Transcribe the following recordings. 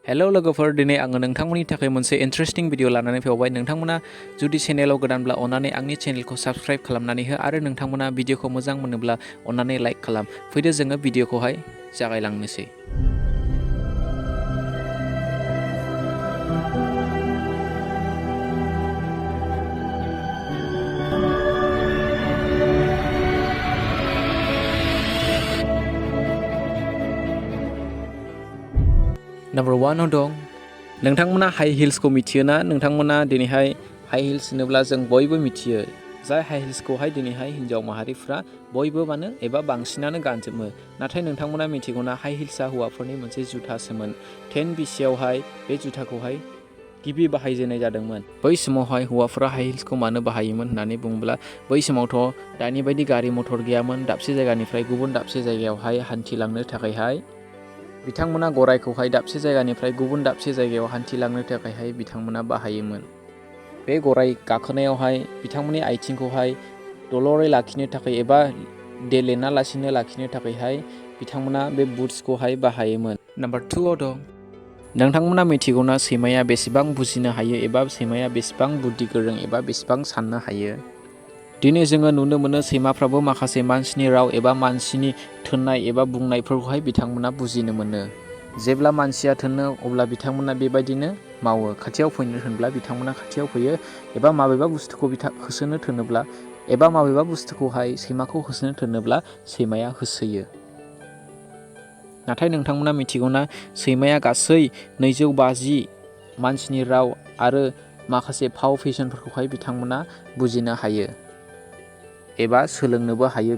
Hello लोगोफोर, दिनै आङो नोंथांमोननि थाखाय मोनसे इन्टारेस्टिं भिडिअ लानानै फैबाय। नोंथांमोना जुदि चेनेलाव गोदानब्ला अन्नानै आंनि चेनेलखौ साबस्क्राइब खालामनानै हो आरो नोंथांमोना भिडिअखौ मोजां मोनोब्ला अन्नानै लाइक खालाम। फैदो जोङो भिडिअखौहाय जागायलांनोसै। नम्बर 1 दं, नोंथांमोना हाई हिल्सखौ मिथियोना? नोंथांमोना दिनैहाय हाई हिल्स होनोब्ला जों बयबो मिथियो। जाय हाई हिल्सखौहाय दिनैहाय हिन्जाव माहारिफ्रा बयबो एबा बांसिनानो गानजोबो। नाथाय नोंथांमोना मिथिगौना हाई हिल्सआ हौवाफोरनि मोनसे जुथासोमोन। 10 BCआवहाय बे जुथाखौहाय गिबि बाहायजेननाय जादोंमोन। बै समावहाय हौवाफोरा हाई हिल्सखौ मानो बाहायोमोन होननानै बुङोब्ला बै समावथ' दानि बायदि गारि मटर गैयामोन। दाबसे जायगानिफ्राय गुबुन दाबसे जायगायावहाय हान्थिलांनो थाखायहाय बिथांमोना गरायखौहाय दाबसे जायगानिफ्राय गुबुन दाबसे जायगायाव हान्थिलांनो थाखायहाय बिथांमोना बाहायोमोन। बे गराय गाखोनायावहाय बिथांमोननि आथिंखौहाय दलरै लाखिनो थाखाय एबा देलेना लासिनो लाखिनो थाखायहाय बिथांमोना बे बुट्सखौहाय बाहायोमोन। नम्बर 2 दं, नोंथांमोना मिथिगौना सैमाया बेसेबां बुजिनो हायो एबा सैमाया बेसेबां बुद्धि गोरों एबा बेसेबां साननो हायो? दिनै जोङो नुनो मोनो सैमाफ्राबो माखासे मानसिनि राव एबा मानसिनि थोननाय एबा बुंनायफोरखौहाय बिथांमोना बुजिनो मोनो। जेब्ला मानसिया थोनो अब्ला बिथांमोना बेबायदिनो मावो। खाथियाव फैनो होनब्ला बिथांमोना खाथियाव फैयो एबा माबेबा बुस्थुखौ होसोनो थोनोब्ला एबा माबेबा बुस्थुखौहाय सैमाखौ होसोनो थोनोब्ला सैमाया होसोयो। नाथाय नोंथांमोना मिथिगौना सैमाया गासै 250 मानसिनि राव आरो माखासे फाव फेसनफोरखौहाय बिथांमोना बुजिनो हायो एबा सोलोंनोबो हायो।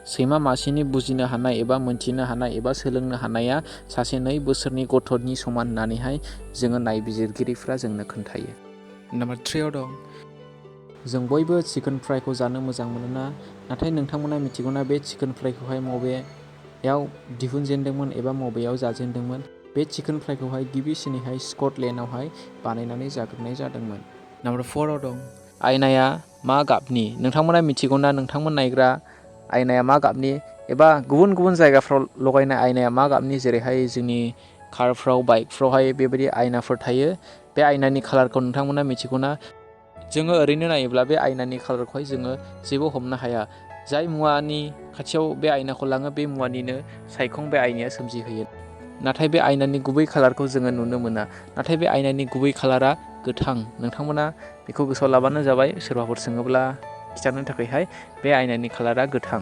सैमा मासेनि बुजिनो हानाय एबा मोनथिनो हानाय एबा सोलोंनो हानाया सासे 2 बोसोरनि गथ'नि समान होननानैहाय जोङो नायबिजिरगिरिफ्रा जोंनो खोन्थायो। नम्बर 3 दं, जों बयबो चिकेन फ्राइखौ जानो मोजां मोनोना? नाथाय नोंथांमोना मिथिगौना बे चिकेन फ्राइखौहाय मबेयाव दिहुनजेनदोंमोन एबा मबेयाव जाजेनदोंमोन? बे चिकेन फ्राइखौहाय गिबिसिनैहाय स्कटलेण्डआवहाय बानायनानै जाग्रोनाय जादोंमोन। नम्बर 4 दं, आयनाया मा गाबनि? नोंथांमोना मिथिगौना नोंथांमोन नायग्रा आयनाया मा गाबनि एबा गुबुन गुबुन जायगाफ्राव लगायनाय आयनाया मा गाबनि? जेरैहाय जोंनि कारफ्राव बाइकफ्रावहाय बेबायदि आयनाफोर थायो। बे आयनानि कालारखौ नोंथांमोना मिथिगौना? जोङो ओरैनो नायोब्ला बे आयनानि कालारखौहाय जोङो जेबो हमनो हाया। जाय मुवानि खाथियाव बे आयनाखौ लाङो बे मुवानिनो सायखं बे आयनाया सोमजिहोयो। नाथाय बे आयनानि गुबै कालारखौ जोङो नुनो मोना। नाथाय बे आयनानि गुबै कालारा गोथां। नोंथांमोना बेखौ गोसोआव लाबानो जाबाय। सोरबाफोर सोङोब्ला खिथानो थाखायहाय बे आयनानि कालारा गोथां।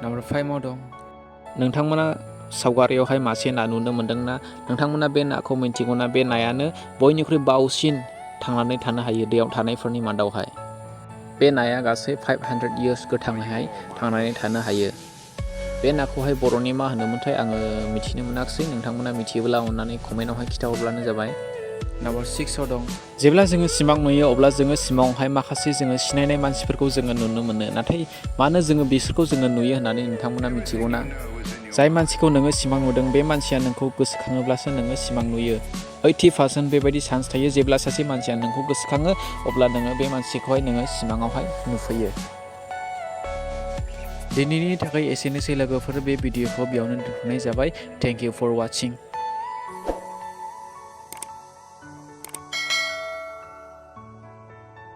नम्बर 5 दं, नोंथांमोना सावगारियावहाय मासे ना नुनो मोनदोंना? नोंथांमोना बे नाखौ मिन्थिगौना? बे नायानो बयनिख्रुइ बावसिन थांनानै थानो हायो दैयाव थानायफोरनि मादावहाय। बे नाया गासै 500 इयार्स गोथाङैहाय थांनानै थानो हायो। बे नाखौहाय बर'नि मा होनोमोनथाय आङो मिथिनो मोनाखिसै। नोंथांमोना मिथियोब्ला अन्नानै कमेन्टआवहाय खिथाहरब्लानो जाबाय। नम्बर 6 दं, जेब्ला जोङो सिमां नुयो अब्ला जोङो सिमाङावहाय माखासे जोङो सिनायनाय मानसिफोरखौ जोङो नुनो मोनो। नाथाय मानो जोङो बिसोरखौ जोङो नुयो होननानै नोंथांमोना मिथिगौना? जाय मानसिखौ नोङो सिमां नुदों बे मानसिया नोंखौ गोसोखाङोब्लासो नोङो सिमां नुयो। 80% बेबायदि चान्स थायो जेब्ला सासे मानसिया नोंखौ गोसोखाङो अब्ला नोङो बे मानसिखौहाय नोङो सिमाङावहाय नुफैयो। दिनैनि थाखाय एसेनोसै लोगोफोर, बे भिडिअखौ बेयावनो दोनथ'नाय जाबाय। Thank you for वाचिं।